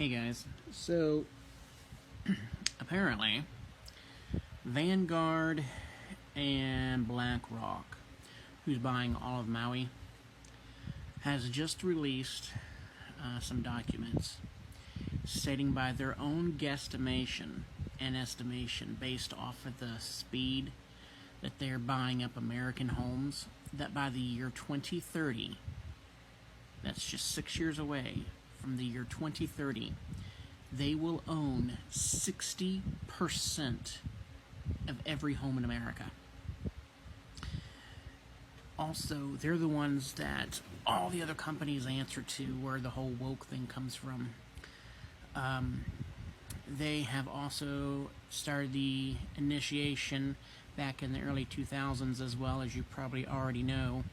Hey guys, so apparently Vanguard and Blackrock, who's buying all of Maui, has just released some documents stating by their own guesstimation and estimation based off of the speed that they're buying up American homes, that by the year 2030, that's just 6 years away from the year 2030, they will own 60% of every home in America. Also, they're the ones that all the other companies answer to, where the whole woke thing comes from. They have also started the initiation back in the early 2000s, as well, as you probably already know.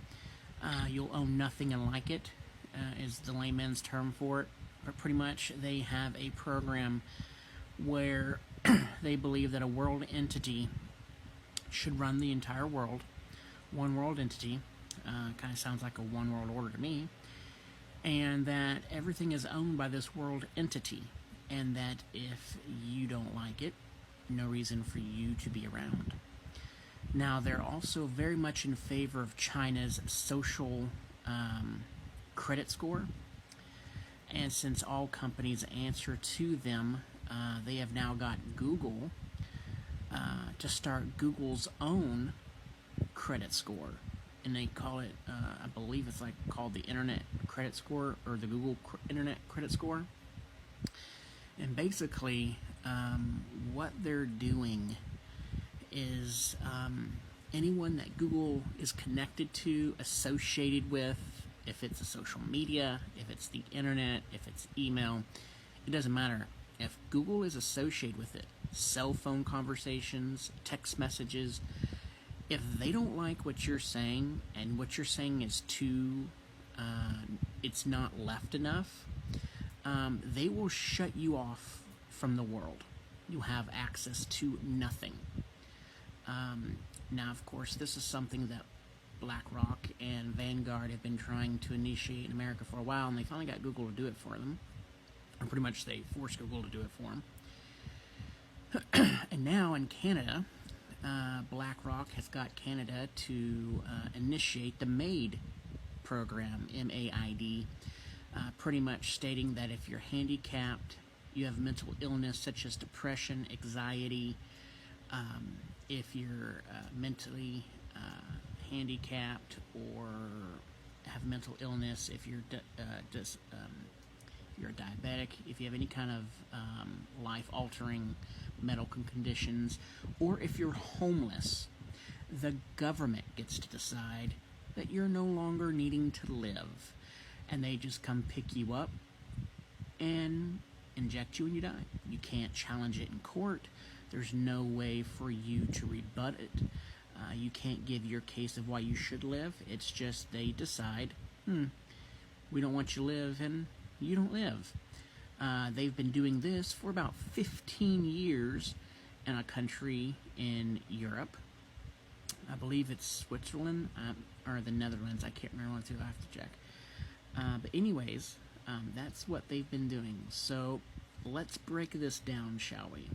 You'll own nothing and like it, is the layman's term for it. But pretty much they have a program where they believe that a world entity should run the entire world. One world entity. Kind of sounds like a one world order to me. And that everything is owned by this world entity. And that if you don't like it, no reason for you to be around. Now, they're also very much in favor of China's social credit score. And since all companies answer to them, they have now got Google to start Google's own credit score. And they call it, I believe it's called the Internet Credit Score, or the Google Internet Credit Score. And basically, what they're doing is anyone that Google is connected to, associated with, if it's a social media, if it's the internet, if it's email, it doesn't matter. If Google is associated with it, cell phone conversations, text messages, if they don't like what you're saying, and what you're saying is too, it's not left enough, they will shut you off from the world. You have access to nothing. Now, of course, this is something that Blackrock and Vanguard have been trying to initiate in America for a while, and they finally got Google to do it for them. Or pretty much they forced Google to do it for them. And now in Canada, Blackrock has got Canada to initiate the MAID program, M-A-I-D, pretty much stating that if you're handicapped, you have mental illness such as depression, anxiety, if you're mentally handicapped or have mental illness, if you're you're a diabetic, if you have any kind of life-altering medical conditions, or if you're homeless, the government gets to decide that you're no longer needing to live, and they just come pick you up and inject you and you die. You can't challenge it in court. There's no way for you to rebut it. You can't give your case of why you should live. It's just they decide, we don't want you to live, and you don't live. They've been doing this for about 15 years in a country in Europe. I believe it's Switzerland, or the Netherlands. I can't remember one or two. I have to check. But anyways, that's what they've been doing. So let's break this down, shall we?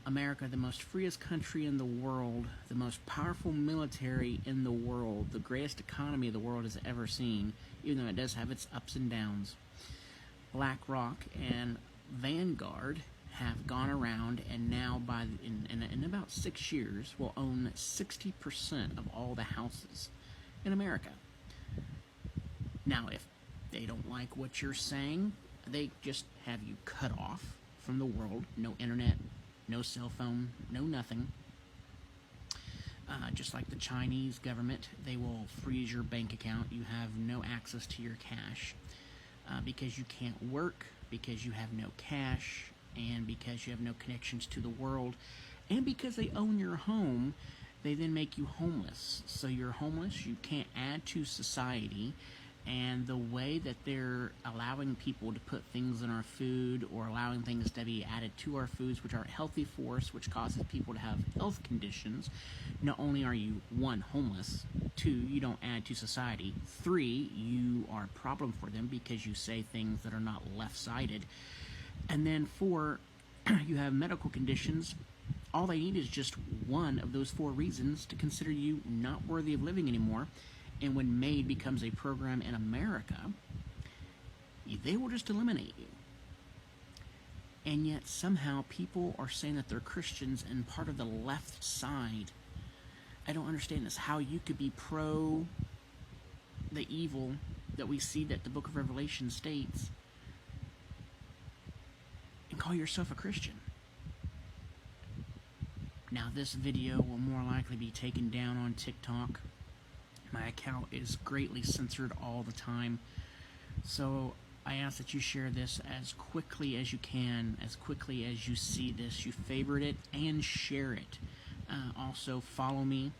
America, the most freest country in the world, the most powerful military in the world, the greatest economy the world has ever seen, even though it does have its ups and downs. Blackrock and Vanguard have gone around, and now in about 6 years will own 60% of all the houses in America. Now, if they don't like what you're saying, they just have you cut off from the world. No internet, no cell phone, no nothing. Just like the Chinese government, they will freeze your bank account. You have no access to your cash because you can't work, because you have no cash, and because you have no connections to the world, and because they own your home. They then make you homeless. So you're homeless, you can't add to society, And the way that they're allowing people to put things in our food or allowing things to be added to our foods which aren't healthy for us, which causes people to have health conditions. Not only are you, 1, homeless, 2, you don't add to society, 3, you are a problem for them because you say things that are not left-sided, and then 4, you have medical conditions. All they need is just one of those 4 reasons to consider you not worthy of living anymore. And when MAID becomes a program in America, they will just eliminate you. And yet somehow people are saying that they're Christians and part of the left side. I don't understand this. How you could be pro the evil that we see that the book of Revelation states and call yourself a Christian. Now this video will more likely be taken down on TikTok. My account is greatly censored all the time, so I ask that you share this as quickly as you can, as quickly as you see this. You favorite it and share it. Also follow me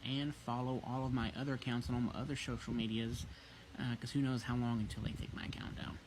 and follow all of my other accounts on all my other social medias, because who knows how long until they take my account down.